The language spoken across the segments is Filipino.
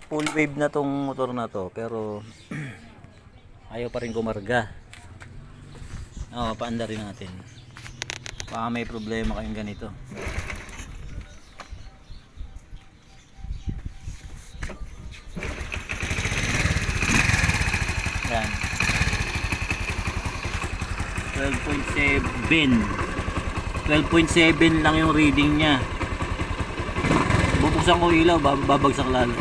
full wave na tong motor na to, pero ayaw pa rin kumarga. Paanda rin natin. Baka may problema kayong ganito. Yan. 12.7 lang yung reading niya. Bubuksan ko ilaw, babagsak lalo.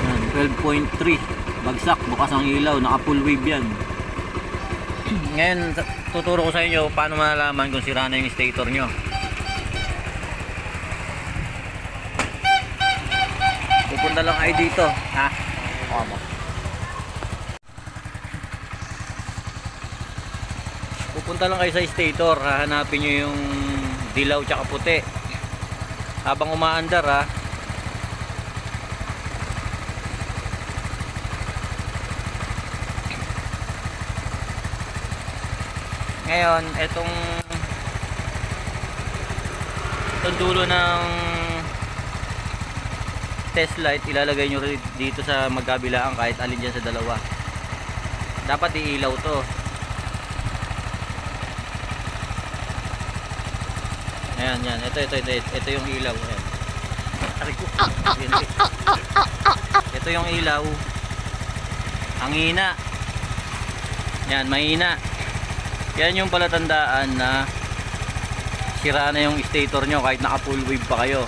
Yan, 12.3 bagsak, bukas ang ilaw, naka full wave yan. Ngayon tuturo ko sa inyo paano malalaman kung sira na yung stator nyo. Pupunta lang kayo dito, ha? Pupunta lang kayo sa stator, hahanapin nyo yung dilaw tsaka puti. Habang umaandar, ha, ngayon itong dulo ng test light ilalagay nyo dito sa magkabilaan, kahit alin dyan sa dalawa. Dapat iilaw to. Ayan, yan. Ito yung ilaw. Ayan. Ito yung ilaw. Ang hina. Yan, mahina. Yan yung palatandaan na sira na yung stator nyo kahit naka full wave pa kayo.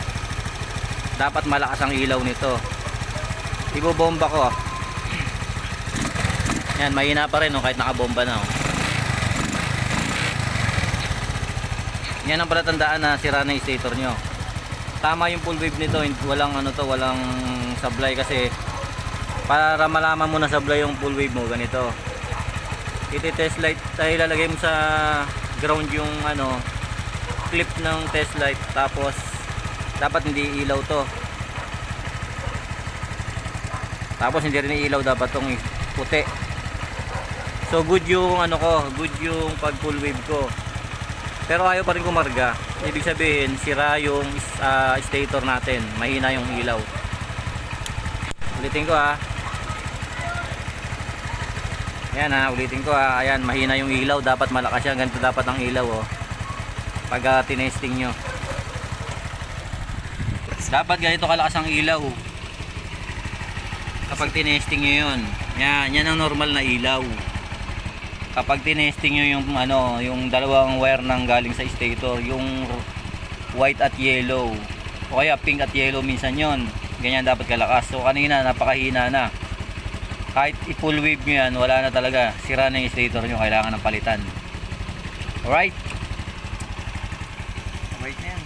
Dapat malakas ang ilaw nito. Ibobomba ko. Yan, mahina pa rin kahit nakabomba na. Yan ang palatandaan na sira na yung stator nyo. Tama yung full wave nito, walang walang sablay, kasi para malaman mo na sablay yung full wave mo, ganito. Test light tayo, ilalagay mo sa ground yung clip ng test light, tapos dapat hindi ilaw to. Tapos hindi rin ilaw dapat tong puti. So good yung good yung pag full wave ko. Pero ayaw pa rin kumarga. Ibig sabihin sira yung stator natin, mahina yung ilaw. Ulitin ko, ha. Ayan, ha, ulitin ko, ha. Ayan, mahina yung ilaw, dapat malakas yan. Ganito dapat ang ilaw, pag tinesting nyo. Dapat ganito kalakas ang ilaw kapag tinesting nyo yun. Yan ang normal na ilaw. Kapag tinesting nyo yung dalawang wire nang galing sa stator, yung white at yellow, o kaya pink at yellow, minsan yon, ganyan dapat kalakas. So kanina napakahina na. Kahit i-full wave nyo yan, wala na talaga, sira na yung stator nyo, kailangan ng palitan. Alright na yan.